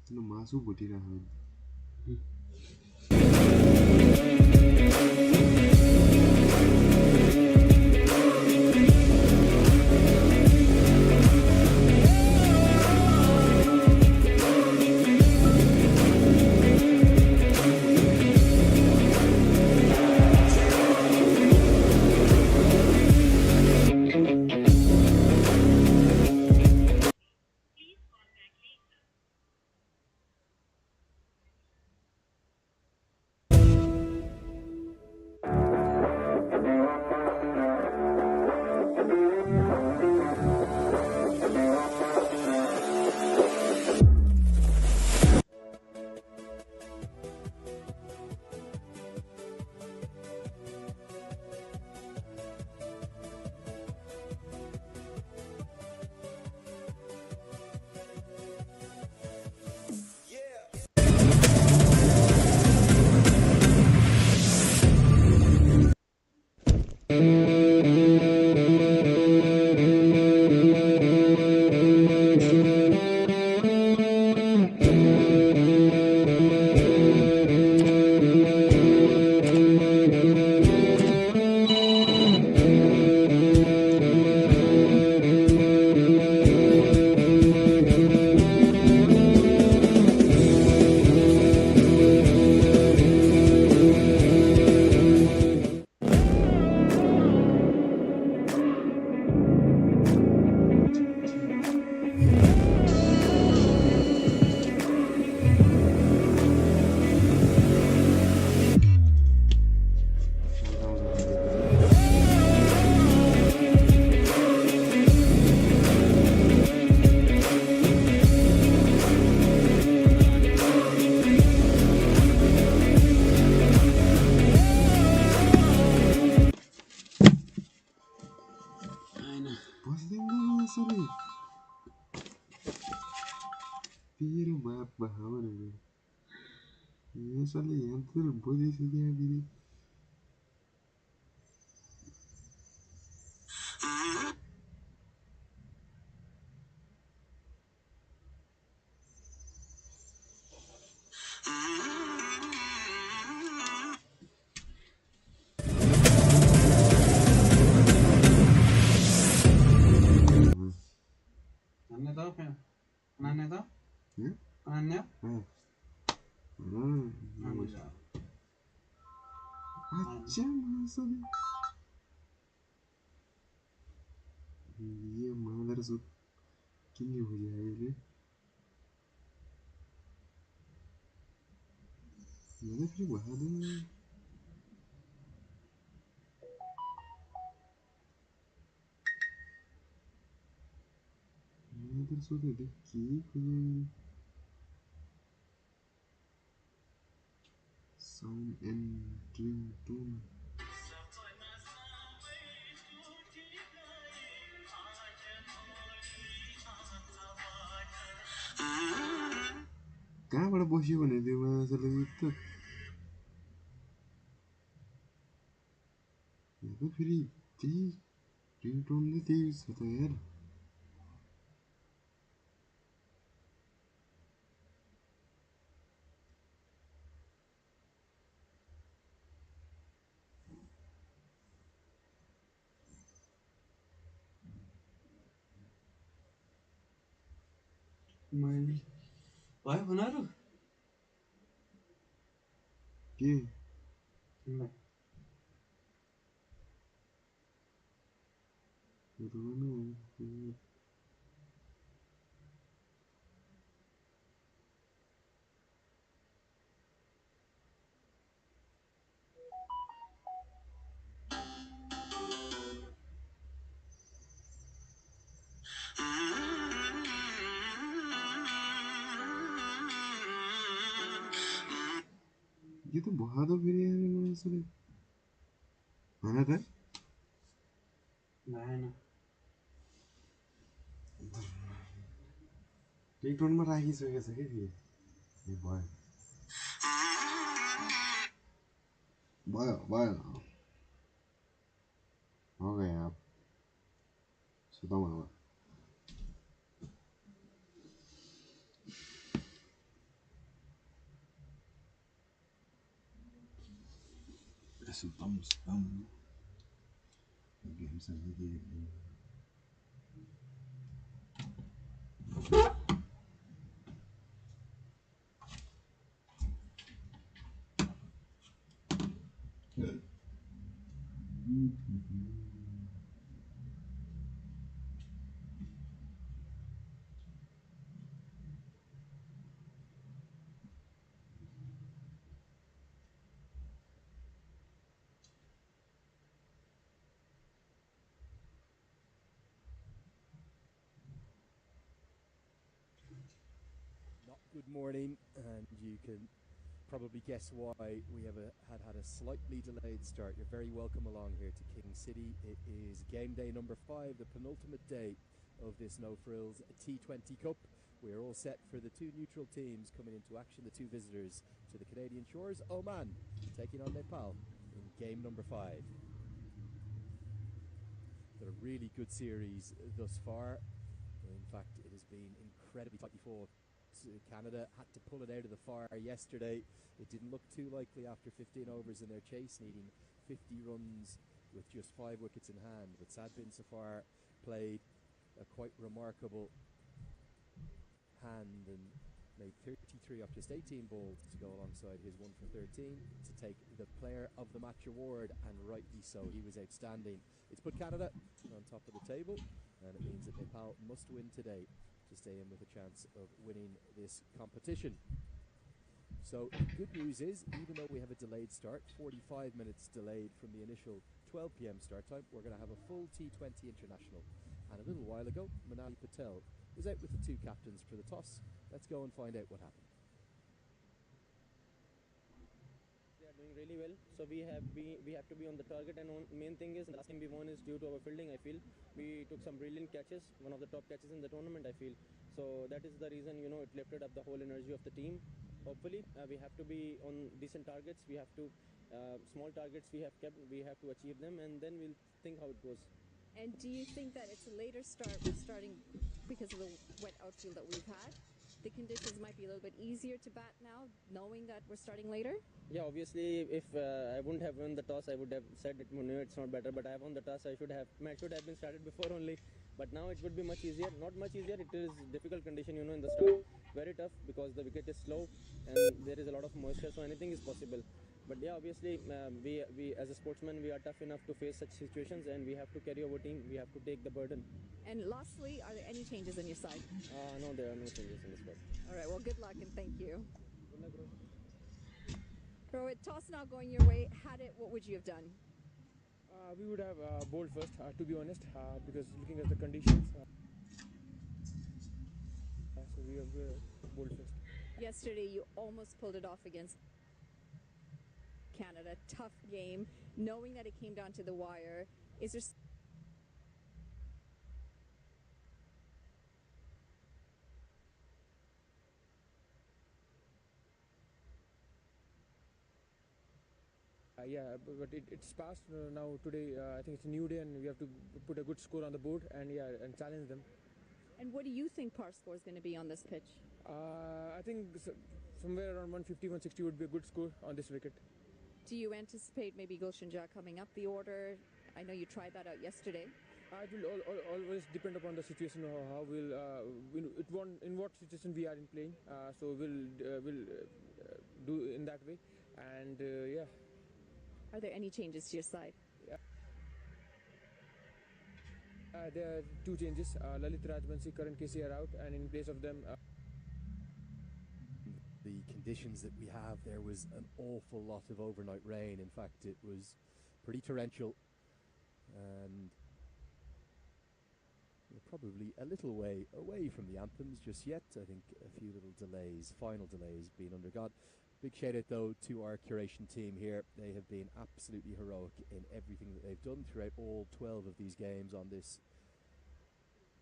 किन मासु भुटिरहेको बस्दैन यसरी तेरो बाप भनेको यसले यहाँ बोलिसक्यो दिदी अच्छा मासले ये मादर सुत किन्ने हो जाएगा ये फिर बहादुर मादर सुत है की कोई sound and ringtone कहाँबाट बस्यो भने त्यो मान्छेले त यहाँ त फेरि त्यही रिङटोनले त्यही छ त यार मैले भयो भनहरू के रोनु ये तो बहादुर फेरि यार मान्छेले होइन त भएन रिङटोनमा राखिसकेको छ कि फेरि भयो भयो भयो हो गया आप सुताउँ अब That's a thumbs thumb. Game sen diye. Not good morning, and you can probably guess why we have had a slightly delayed start. You're very welcome along here to King City. It is game day number 5, the penultimate day of this No Frills T20 Cup. We are all set for the two neutral teams coming into action, the two visitors to the Canadian shores, Oman taking on Nepal in game number 5. Got a really good series thus far. In fact, it has been incredibly tightly fought. Canada had to pull it out of the fire yesterday. It didn't look too likely after 15 overs in their chase, needing 50 runs with just 5 wickets in hand. But Sad Bin Safar played a quite remarkable hand and made 33 off just 18 balls to go alongside his 1 for 13 to take the Player of the Match award, and rightly so. He was outstanding. It's put Canada on top of the table, and it means that Nepal must win today to stay in with a chance of winning this competition. So the good news is, even though we have a delayed start, 45 minutes delayed from the initial 12 p.m. start time, we're going to have a full T20 international. And a little while ago, Manali Patel was out with the two captains for the toss. Let's go and find out what happened. They are doing really well, so we have to be on the target. And main thing is, the last game we won is due to our fielding. I feel we took some brilliant catches, one of the top catches in the tournament, I feel. So that is the reason, it lifted up the whole energy of the team. Hopefully we have to be on decent targets. We have to small targets we have kept, we have to achieve them, and then we'll think how it goes. And do you think that it's a later start? We're starting because of the wet outfield that we've had. The conditions might be a little bit easier to bat now, knowing that we're starting later? Yeah, obviously, if I wouldn't have won the toss, I would have said it, it's not better. But I won the toss. Match should have been started before only. But now it would be much easier. Not much easier. It is difficult condition, in the start. Very tough because the wicket is slow and there is a lot of moisture. So anything is possible. But yeah, obviously, we as a sportsman, we are tough enough to face such situations, and we have to carry our team. We have to take the burden. And lastly, are there any changes on your side? No, there are no changes in the squad. All right, well, good luck and thank you. Good luck, bro. Rohit, toss now going your way. Had it, what would you have done? We would have bowled first, to be honest, because looking at the conditions, so we have bowled first. Yesterday, you almost pulled it off against Canada. Tough game. Knowing that it came down to the wire, is there... Yeah, but it's past now. Today, I think it's a new day, and we have to put a good score on the board, and and challenge them. And what do you think par score is going to be on this pitch? I think somewhere around 150, 160 would be a good score on this wicket. Do you anticipate maybe Gulshan Jha coming up the order? I know you tried that out yesterday. It will always depend upon the situation, how in what situation we are in playing. So we'll do in that way, and yeah. Are there any changes to your side? There are 2 changes. Lalit Rajbansi, Karan Casey are out, and in place of them... The conditions that we have, there was an awful lot of overnight rain. In fact, it was pretty torrential, and we're probably a little way away from the anthems just yet. I think a few little delays, final delays being undergone. Big shout out though to our curation team here. They have been absolutely heroic in everything that they've done throughout all 12 of these games on this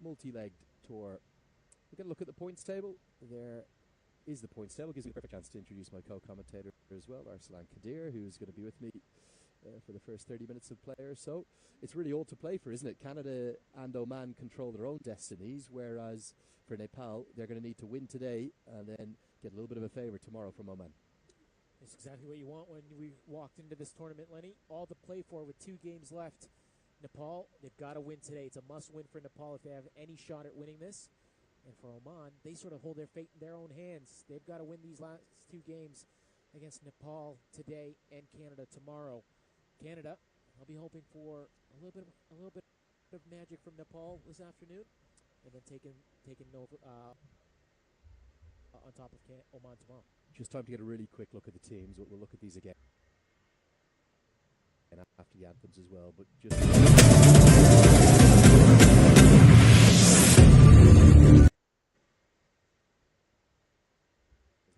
multi-legged tour. We're going to look at the points table. There is the points table. Gives me a perfect chance to introduce my co-commentator as well, Arslan Kadir, who's going to be with me for the first 30 minutes of play or so. It's really all to play for, isn't it? Canada and Oman control their own destinies, whereas for Nepal, they're going to need to win today and then get a little bit of a favour tomorrow from Oman. It's exactly what you want when we walked into this tournament, Lenny. All to play for with 2 games left. Nepal, they've got to win today. It's a must-win for Nepal if they have any shot at winning this. And for Oman, they sort of hold their fate in their own hands. They've got to win these last 2 games against Nepal today and Canada tomorrow. Canada, I'll be hoping for a little bit of magic from Nepal this afternoon, and then taking over on top of Oman tomorrow. Just time to get a really quick look at the teams. We'll look at these again after the anthems as well. But just there's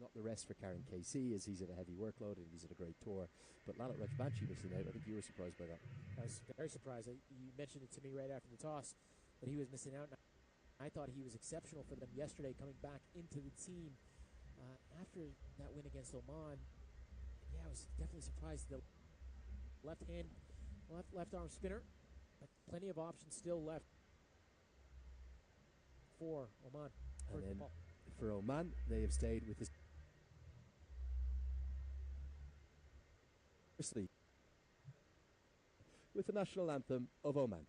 not the rest for Karen KC as he's at a heavy workload and he's at a great tour. But Lalit Rajbanshi missing out. I think you were surprised by that. I was very surprised. You mentioned it to me right after the toss that he was missing out. I thought he was exceptional for them yesterday, coming back into the team after that win against Oman. Yeah, I was definitely surprised. The left arm spinner, but plenty of options still left for Oman. And then for Oman, they have stayed with this. Firstly, with the national anthem of Oman.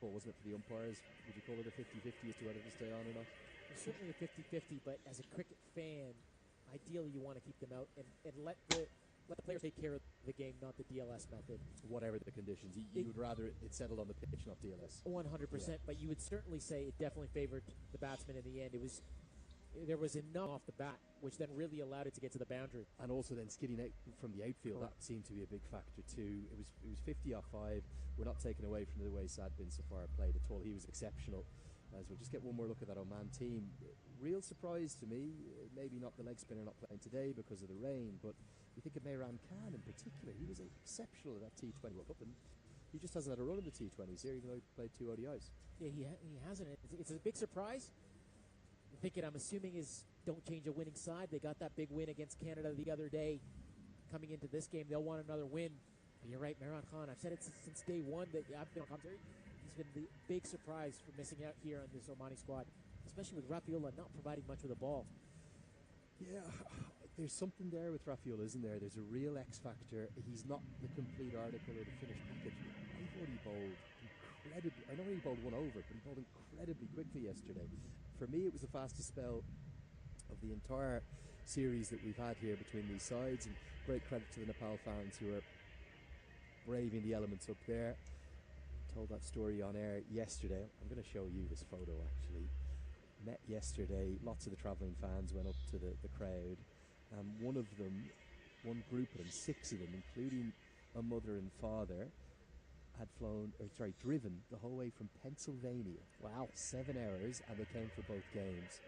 call, wasn't it, for the umpires? Would you call it a 50-50 as to whether to stay on or not? It's certainly a 50-50, but as a cricket fan, ideally you want to keep them out and let the players take care of the game, not the DLS method. Whatever the conditions, you would rather it settled on the pitch, not DLS. 100%, but you would certainly say it definitely favored the batsman in the end. There was enough off the bat, which then really allowed it to get to the boundary. And also then skidding out from the outfield, that seemed to be a big factor too. It was 50 off 5. We're not taking away from the way Sad bin Safar played at all. He was exceptional. As we'll just get one more look at that Oman team. Real surprise to me, maybe not the leg spinner not playing today because of the rain, but you think of Mehran Khan in particular. He was exceptional at that T20 World Cup, and he just hasn't had a run in the T20s here, even though he played 2 ODIs. Yeah, he hasn't. It's a big surprise. I'm assuming is don't change a winning side. They got that big win against Canada the other day. Coming into this game, they'll want another win. But you're right, Mehran Khan. I've said it since day one that I've been on commentary. He's been the big surprise for missing out here on this Omani squad, especially with Rafaela not providing much with the ball. Yeah, there's something there with Rafael, isn't there? There's a real X factor. He's not the complete article or the finished package. I thought he bowled incredibly. I know he bowled one over, but he bowled incredibly quickly yesterday. For me, it was the fastest spell of the entire series that we've had here between these sides, and great credit to the Nepal fans who are braving the elements up there. Told that story on air yesterday. I'm going to show you this photo actually. Met yesterday, lots of the travelling fans went up to the crowd. One group of them, 6 of them, including a mother and father, had driven the whole way from Pennsylvania. Wow, 7 hours, and they came for both games.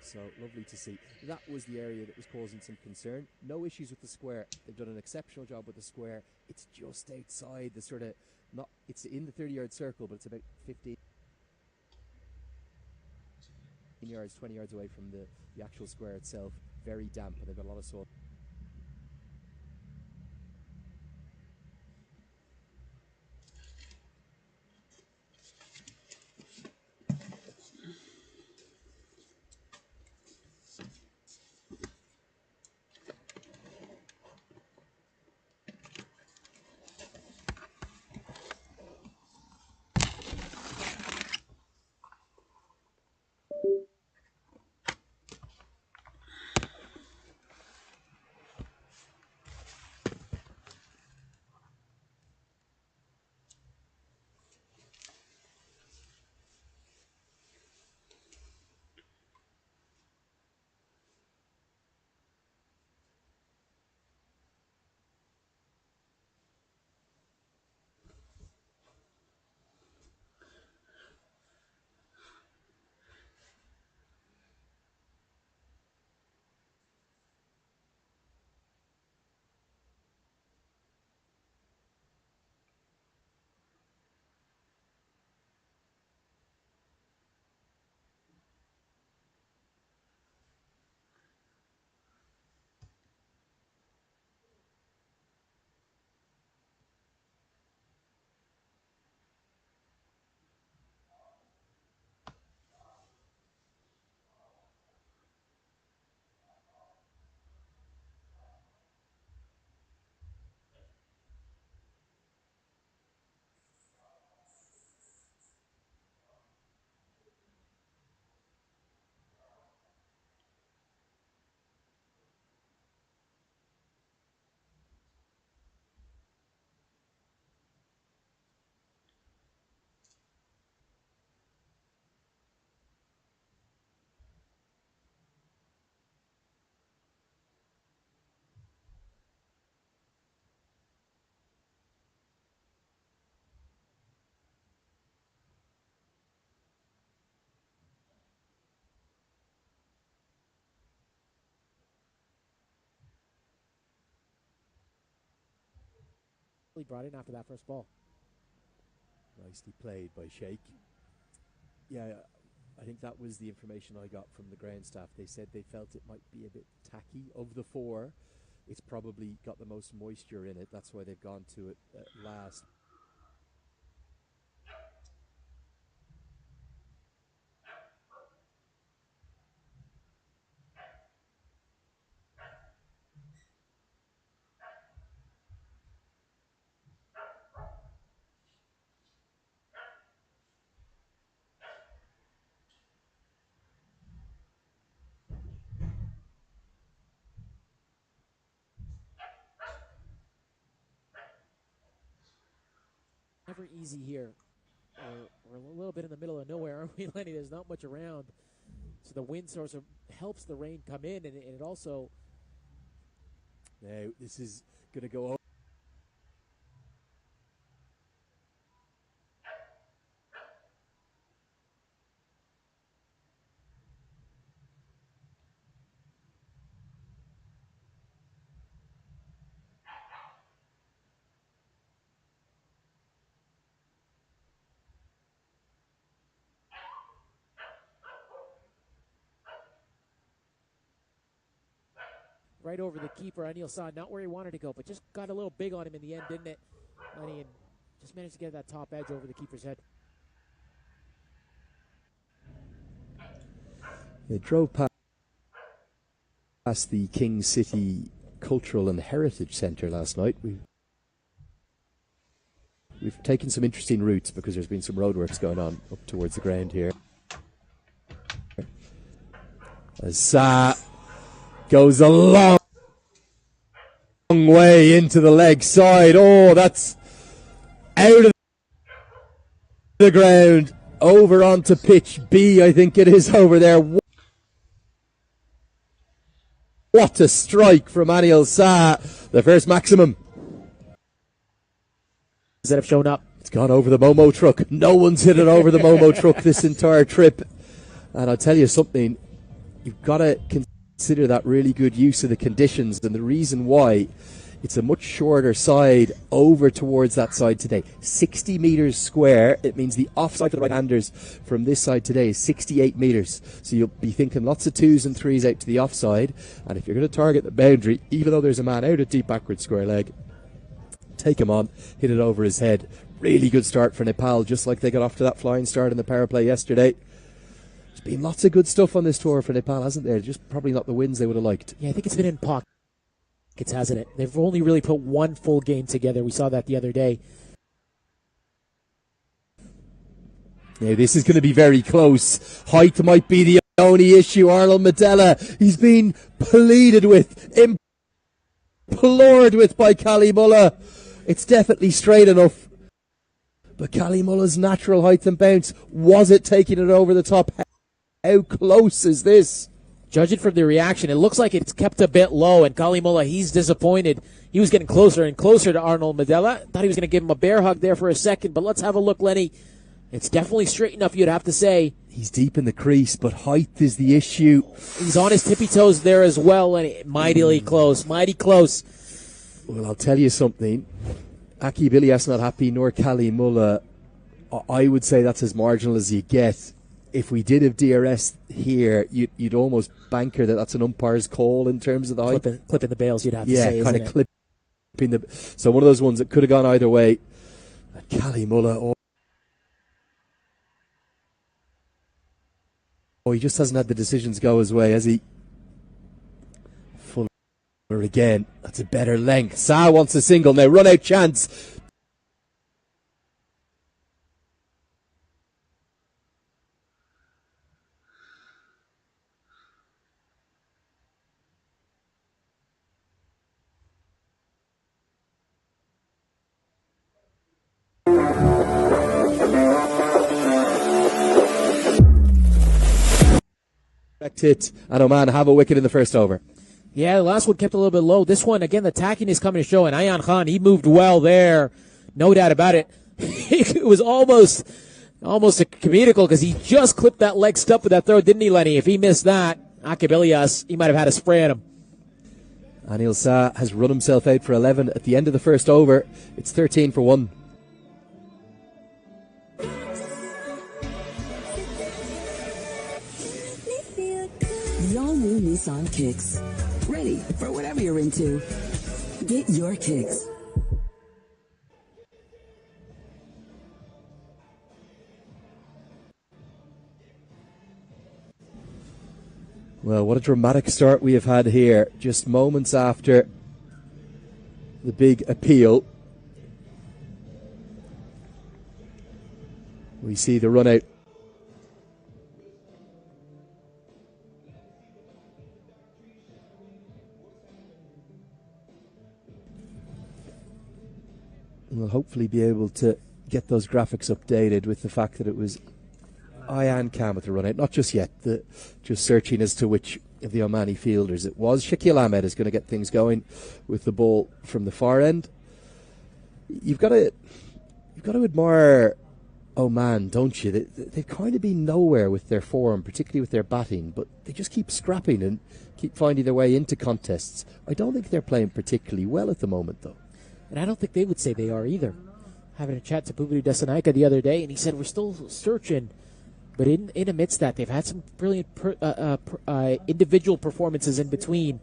So lovely to see. That was the area that was causing some concern. No issues with the square. They've done an exceptional job with the square. It's just outside the sort of, not, it's in the 30-yard circle, but it's about 15 yards, 20 yards away from the actual square itself. Very damp, and they've got a lot of soil. He brought in after that first ball. Nicely played by Sheikh. Yeah, I think that was the information I got from the ground staff. They said they felt it might be a bit tacky. Of the 4, it's probably got the most moisture in it. That's why they've gone to it last. never easy here. We're a little bit in the middle of nowhere, aren't we, Lenny? There's not much around. So the wind source helps the rain come in, and it also... Now, this is going to go over. Right over the keeper. Anil saw not where he wanted to go, but just got a little big on him in the end, didn't it, Lenny? And just managed to get that top edge over the keeper's head. They drove past the King City Cultural and Heritage Centre last night. We've taken some interesting routes because there's been some roadworks going on up towards the ground here. As goes a long way into the leg side. Oh, that's out of the ground. Over onto pitch B, I think it is over there. What a strike from Anil Sa. The first maximum That have shown up. It's gone over the Momo truck. No one's hit it over the Momo truck this entire trip. And I'll tell you something, you've got to consider that really good use of the conditions, and the reason why it's a much shorter side over towards that side today. 60 metres square. It means the offside for the right-handers from this side today is 68 metres. So you'll be thinking lots of 2s and 3s out to the offside. And if you're going to target the boundary, even though there's a man out at deep backward square leg, take him on, hit it over his head. Really good start for Nepal, just like they got off to that flying start in the power play yesterday. There's been lots of good stuff on this tour for Nepal, hasn't there? Just probably not the wins they would have liked. Yeah, I think it's been in pockets, hasn't it? They've only really put one full game together. We saw that the other day. Yeah, this is going to be very close. Height might be the only issue. Arnold Medela, he's been pleaded with, implored with by Kalimullah. It's definitely straight enough. But Kalimullah's natural height and bounce, was it taking it over the top? How close is this? Judging from the reaction, it looks like it's kept a bit low, and Kalimullah, he's disappointed. He was getting closer and closer to Arnold Medela. Thought he was going to give him a bear hug there for a second, but let's have a look, Lenny. It's definitely straight enough, you'd have to say. He's deep in the crease, but height is the issue. He's on his tippy toes there as well, and mightily close, mighty close. Well, I'll tell you something. Aki Bilias not happy, nor Kalimullah. I would say that's as marginal as you get. If we did have DRS here, you'd almost banker that that's an umpire's call in terms of the height. Clipping the bails, you'd have to say, yeah, kind of clipping the... So one of those ones that could have gone either way. And Kalimullah, he just hasn't had the decisions go his way, has he? Fuller again. That's a better length. Sa wants a single now. Run out chance. Hit and Oman have a wicket in the first over. Yeah, the last one kept a little bit low. This one, again, the tacking is coming to show, and Ayan Khan, he moved well there. No doubt about it. It was almost a comedical because he just clipped that leg stump with that throw, didn't he, Lenny? If he missed that, Akib Ilyas, he might have had a spray on him. Anil Sa has run himself out for 11 at the end of the first over. It's 13 for 1. The all-new Nissan Kicks. Ready for whatever you're into. Get your kicks. Well, what a dramatic start we have had here. Just moments after the big appeal, we see the run out. We'll hopefully be able to get those graphics updated with the fact that it was Ayan Khan with the run out. Not just yet, just searching as to which of the Omani fielders it was. Shakil Ahmed is going to get things going with the ball from the far end. You've got to admire Oman, don't you? They've kind of been nowhere with their form, particularly with their batting, but they just keep scrapping and keep finding their way into contests. I don't think they're playing particularly well at the moment, though. And I don't think they would say they are either. Having a chat to Bubadu Desanaika the other day, and he said we're still searching. But in amidst that, they've had some brilliant individual performances in between.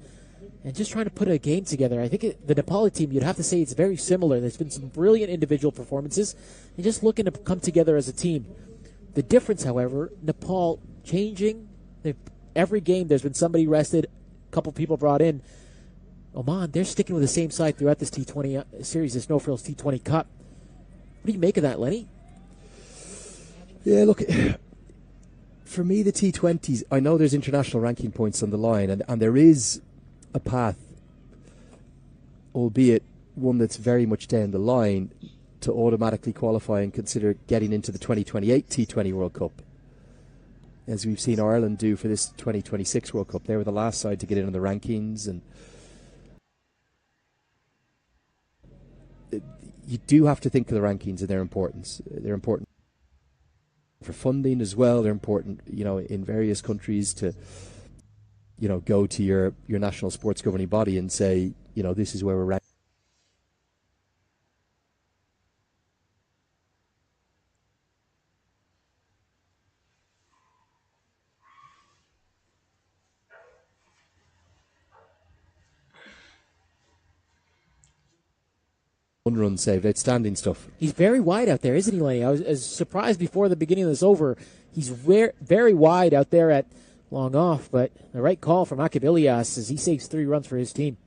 And just trying to put a game together. I think the Nepali team, you'd have to say it's very similar. There's been some brilliant individual performances. And just looking to come together as a team. The difference, however, Nepal changing. Every game there's been somebody rested, a couple people brought in. Oman, they're sticking with the same side throughout this T20 series, this No Frills T20 Cup. What do you make of that, Lenny? Yeah, look, for me, the T20s, I know there's international ranking points on the line, and there is a path, albeit one that's very much down the line, to automatically qualify and consider getting into the 2028 T20 World Cup. As we've seen Ireland do for this 2026 World Cup. They were the last side to get in on the rankings, and you do have to think of the rankings and their importance. They're important for funding as well. They're important, in various countries to, go to your national sports governing body and say, this is where we're ranked. One run saved, outstanding stuff. He's very wide out there, isn't he, Lenny? I was surprised before the beginning of this over. He's very wide out there at long off, but the right call from Akib Ilyas as he saves 3 runs for his team.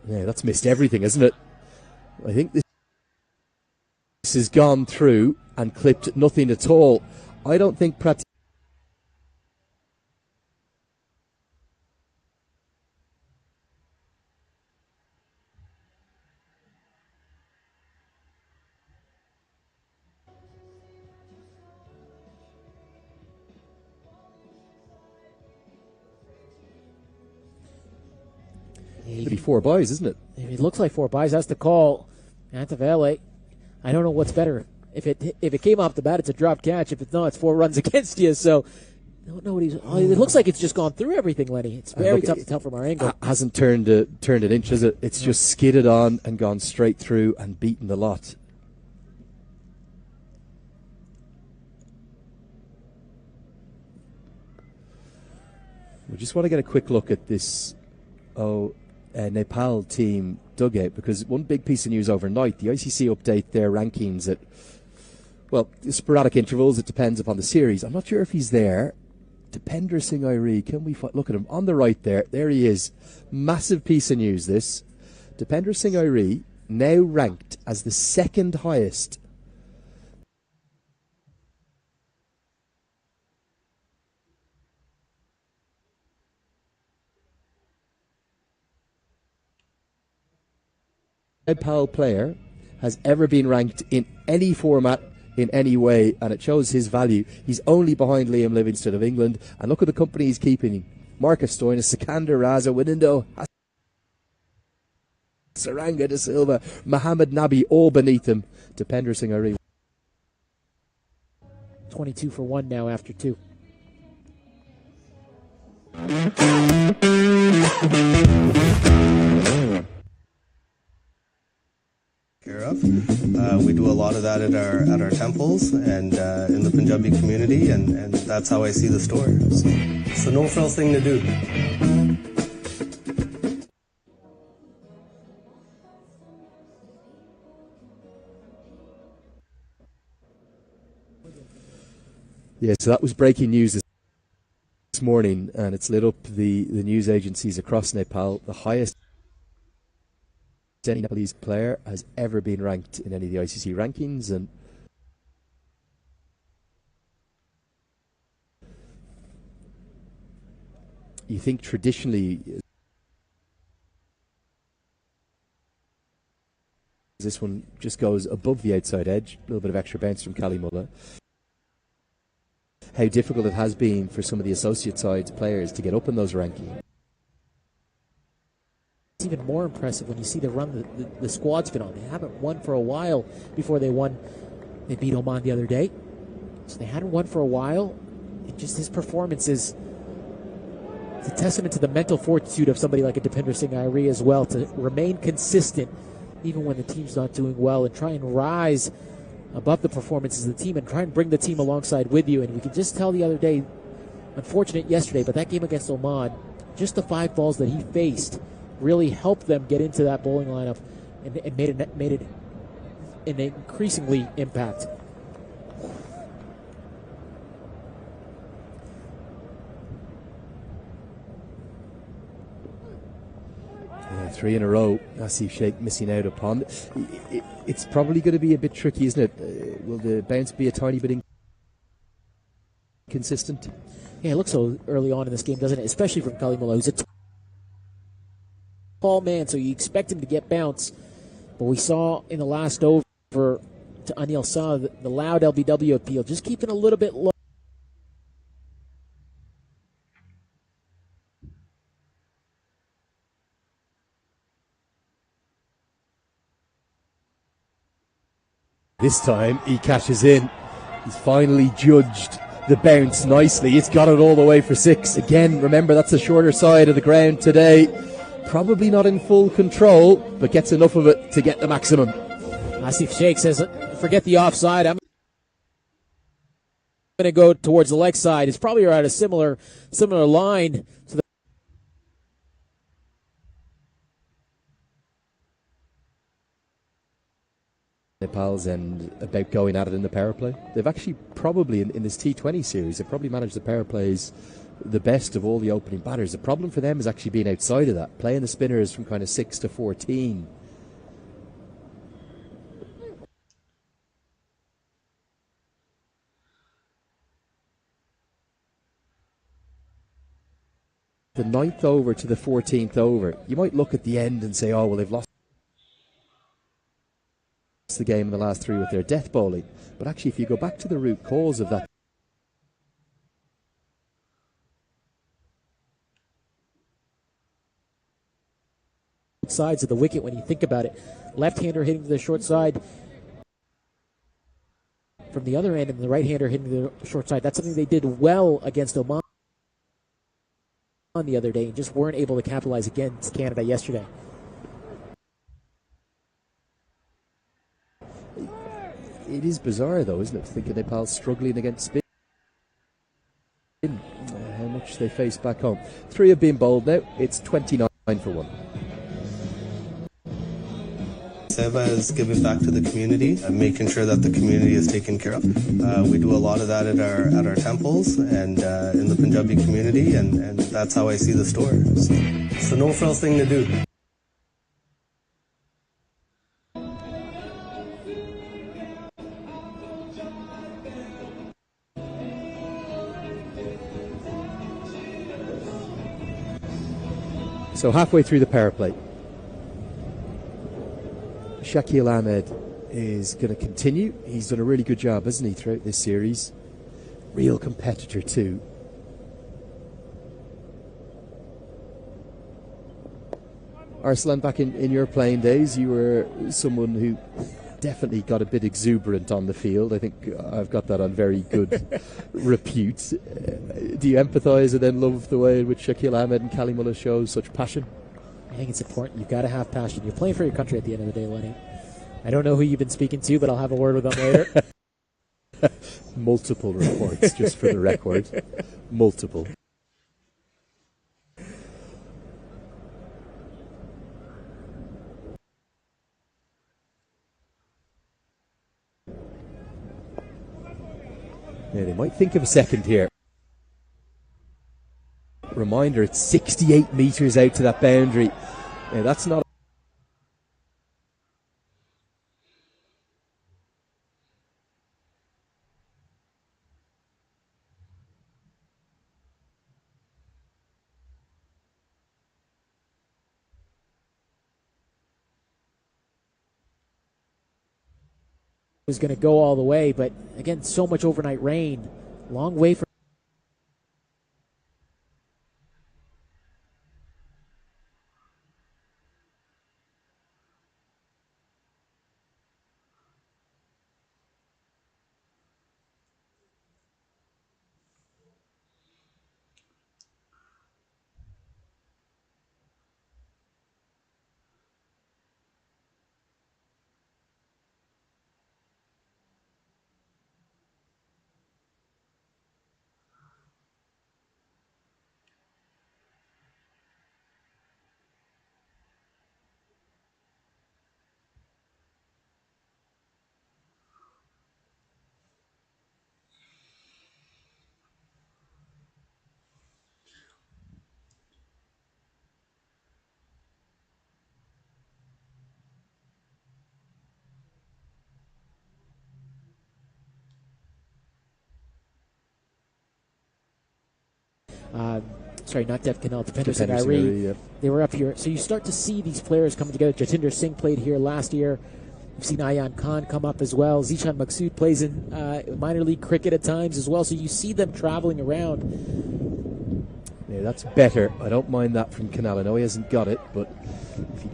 Yeah, that's missed everything, isn't it? I think this has gone through and clipped nothing at all. I don't think Prat. It'll be 4 byes, isn't it? It looks like 4 byes. That's the call. Antavale. I don't know what's better. If it came off the bat, it's a drop catch. If it's not, it's 4 runs against you. So I don't know what he's. It looks like it's just gone through everything, Lenny. It's very tough to tell from our angle. Hasn't turned an inch, has it? It's just skidded on and gone straight through and beaten the lot. We just want to get a quick look at this Nepal team dugout, because one big piece of news overnight, the ICC update their rankings at, sporadic intervals. It depends upon the series. I'm not sure if he's there. Dipender Singh Airi, can we look at him on the right there? There he is. Massive piece of news, this. Dipender Singh Airi now ranked as the 2nd highest Nepal player has ever been ranked in any format, in any way, and it shows his value. He's only behind Liam Livingston of England, and look at the company he's keeping. Marcus Stoinis, Sikander Raza, Winindo, Saranga de Silva, Mohamed Nabi, all beneath him. Dipender Singh Airi. 22 for 1 now after 2. We do a lot of that at our temples and in the Punjabi community, and that's how I see the store. So it's the no frills thing to do. Yeah, so that was breaking news this morning, and it's lit up the news agencies across Nepal. The highest any Nepalese player has ever been ranked in any of the ICC rankings, and you think traditionally this one just goes above the outside edge, a little bit of extra bounce from Kalimullah. How difficult it has been for some of the associate sides players to get up in those rankings. It's even more impressive when you see the run the squad's been on. They haven't won for a while before they won. They beat Oman the other day. So they hadn't won for a while. And just his performance is a testament to the mental fortitude of somebody like a Deepinder Singh Airi as well, to remain consistent even when the team's not doing well and try and rise above the performances of the team and try and bring the team alongside with you. And we could just tell the other day, unfortunate yesterday, but that game against Oman, just the 5 balls that he faced really helped them get into that bowling lineup and made it an increasingly impact. 3 in a row, Asif Sheikh missing out upon. It's probably going to be a bit tricky, isn't it? Will the bounce be a tiny bit inconsistent? Yeah, it looks so early on in this game, doesn't it? Especially from Kalimullah, who's a tall man, so you expect him to get bounce. But we saw in the last over to Anil Shah, the loud LBW appeal, just keeping a little bit low. This time he cashes in. He's finally judged the bounce nicely. He's got it all the way for 6. Again, remember, that's the shorter side of the ground today. Probably not in full control, but gets enough of it to get the maximum. Asif Sheikh says, forget the offside. I'm going to go towards the leg side. It's probably around a similar line to the Nepal's end about going at it in the power play. They've actually probably, in this T20 series, they've probably managed the power plays the best of all the opening batters. The problem for them is actually being outside of that, playing the spinners from kind of 6 to 14. The 9th over to the 14th over, you might look at the end and say, oh, well, they've lost the game in the last 3 with their death bowling. But actually, if you go back to the root cause of that, sides of the wicket, when you think about it, left-hander hitting to the short side from the other end and the right-hander hitting to the short side. That's something they did well against Oman the other day and just weren't able to capitalize against Canada yesterday. it is bizarre though, isn't it, to think of Nepal struggling against spin. How much they face back home. 3 have been bowled now. It's 29 for 1. Seva is giving back to the community and making sure that the community is taken care of. We do a lot of that at our temples and in the Punjabi community, and that's how I see the store. So it's a no-frills thing to do. So halfway through the power play, Shakil Ahmed is going to continue. He's done a really good job, hasn't he, throughout this series? Real competitor too. Arslan, back in your playing days, you were someone who definitely got a bit exuberant on the field. I think I've got that on very good repute. Do you empathise and then love the way in which Shakil Ahmed and Kalimullah show such passion? I think it's important. You've got to have passion. You're playing for your country at the end of the day, Lenny. I don't know who you've been speaking to, but I'll have a word with them later. Multiple reports, just for the record. Multiple. Yeah, they might think of a second here. Reminder, it's 68 metres out to that boundary. Now, that's not was going to go all the way, but again, so much overnight rain. Long way from. Sorry, not Dev Canal, Deepinder Singh Airi. Yep. They were up here. So you start to see these players coming together. Jatinder Singh played here last year. We've seen Ayan Khan come up as well. Zishan Maksud plays in minor league cricket at times as well. So you see them traveling around. Yeah, that's better. I don't mind that from Canal. I know he hasn't got it, but if he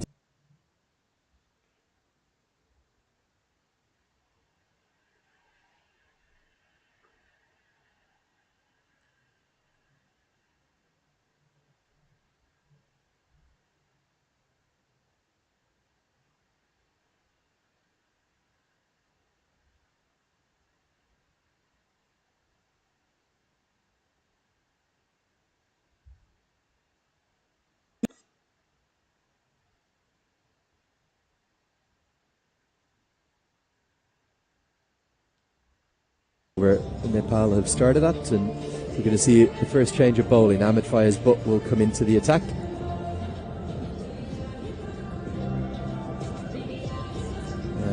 where Nepal have started at, and we're going to see the first change of bowling. Ahmed Fayez Butt will come into the attack.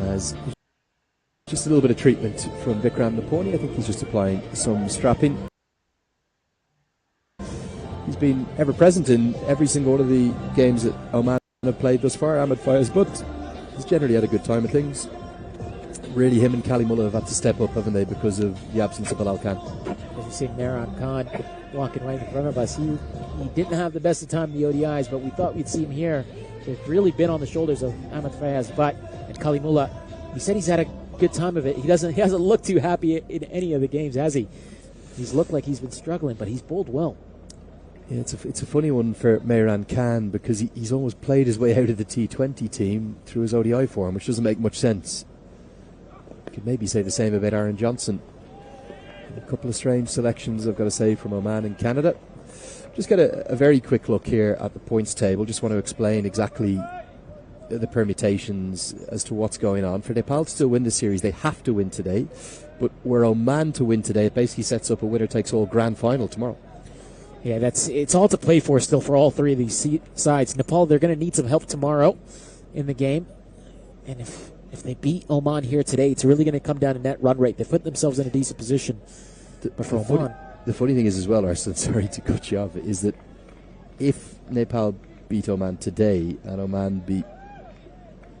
As just a little bit of treatment from Vikram Naponi. I think he's just applying some strapping. He's been ever present in every single one of the games that Oman have played thus far. Ahmed Fayez Butt has generally had a good time of things. Really, him and Kalimullah have had to step up, haven't they, because of the absence of Bilal Khan. As you see Mehran Khan walking right in front of us. He didn't have the best of time in the ODIs, but we thought we'd see him here. It's really been on the shoulders of Ahmed Fayez Butt and Kalimullah. He said he's had a good time of it. He hasn't looked too happy in any of the games, has he? He's looked like he's been struggling, but he's bowled well. Yeah, it's a funny one for Mehran Khan because he's almost played his way out of the T20 team through his ODI form, which doesn't make much sense. Could maybe say the same about Aaron Johnson. A couple of strange selections, I've got to say, from Oman and Canada. Just get a very quick look here at the points table. Just want to explain exactly the permutations as to what's going on. For Nepal to still win the series, they have to win today. But were Oman to win today, it basically sets up a winner-takes-all grand final tomorrow. Yeah, it's all to play for still for all three of these sides. Nepal, they're going to need some help tomorrow in the game. And if they beat Oman here today, it's really going to come down to net run rate. They put themselves in a decent position. But for Oman, the funny thing is as well, Arslan, sorry to cut you off, is that if Nepal beat Oman today and Oman beat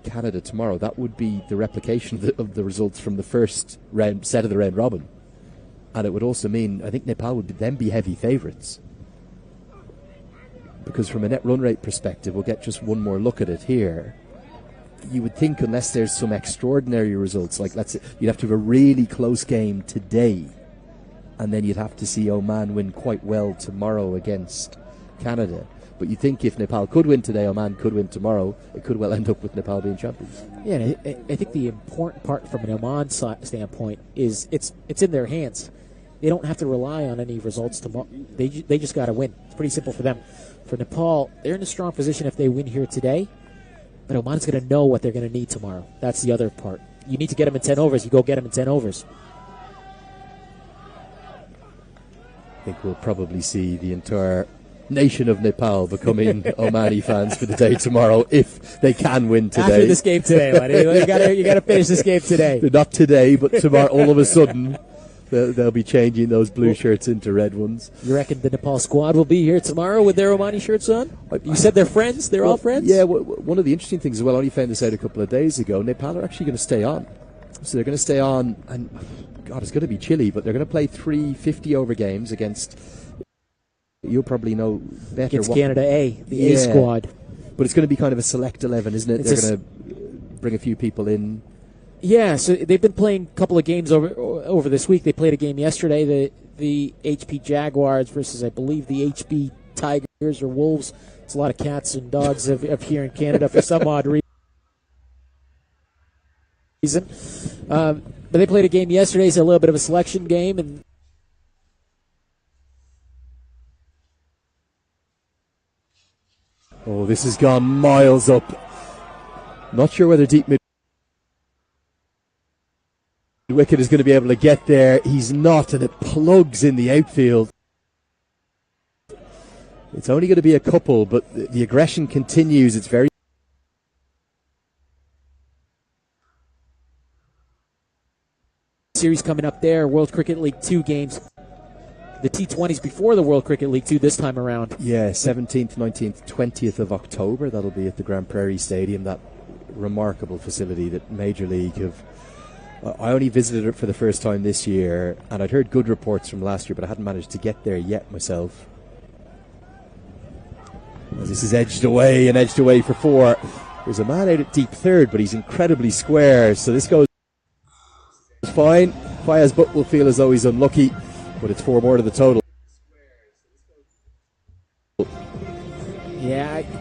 Canada tomorrow, that would be the replication of the results from the first set of the round robin. And it would also mean, I think Nepal would then be heavy favourites. Because from a net run rate perspective, we'll get just one more look at it here. You would think, unless there's some extraordinary results, like let's say you'd have to have a really close game today, and then you'd have to see Oman win quite well tomorrow against Canada. But you think if Nepal could win today, Oman could win tomorrow, it could well end up with Nepal being champions. Yeah, and I think the important part from an Oman standpoint is it's in their hands. They don't have to rely on any results tomorrow. They just got to win. It's pretty simple for them. For Nepal, they're in a strong position if they win here today. But Oman's going to know what they're going to need tomorrow. That's the other part. You need to get them in 10 overs. You go get them in 10 overs. I think we'll probably see the entire nation of Nepal becoming Omani fans for the day tomorrow if they can win today. After this game today, buddy. You got to finish this game today. Not today, but tomorrow. All of a sudden, they'll be changing those blue shirts into red ones. You reckon the Nepal squad will be here tomorrow with their Omani shirts on? You said they're friends? They're all friends? Yeah, one of the interesting things as well, I only found this out a couple of days ago, Nepal are actually going to stay on So they're going to stay on, and God, it's going to be chilly, but they're going to play 3 50-over games against, you'll probably know better. Against Canada A, the A squad. But it's going to be kind of a select 11, isn't it? They're going to bring a few people in. Yeah, so they've been playing a couple of games over this week. They played a game yesterday, the HP Jaguars versus, I believe, the HB Tigers or Wolves. It's a lot of cats and dogs up here in Canada for some odd reason. But they played a game yesterday. It's a little bit of a selection game, and oh, this has gone miles up. Not sure whether deep mid wicket is going to be able to get there. He's not, and it plugs in the outfield. It's only going to be a couple, but the aggression continues. It's very series coming up there, World Cricket League 2 games. The T20s before the World Cricket League 2 this time around. Yeah, 17th, 19th, 20th of October. That'll be at the Grand Prairie Stadium, that remarkable facility that Major League have. I only visited it for the first time this year, and I'd heard good reports from last year, but I hadn't managed to get there yet myself. As this is edged away for 4. There's a man out at deep third, but he's incredibly square, so this goes fine. Fayez Butt will feel as though he's unlucky, but it's 4 more to the total. Yeah, definitely.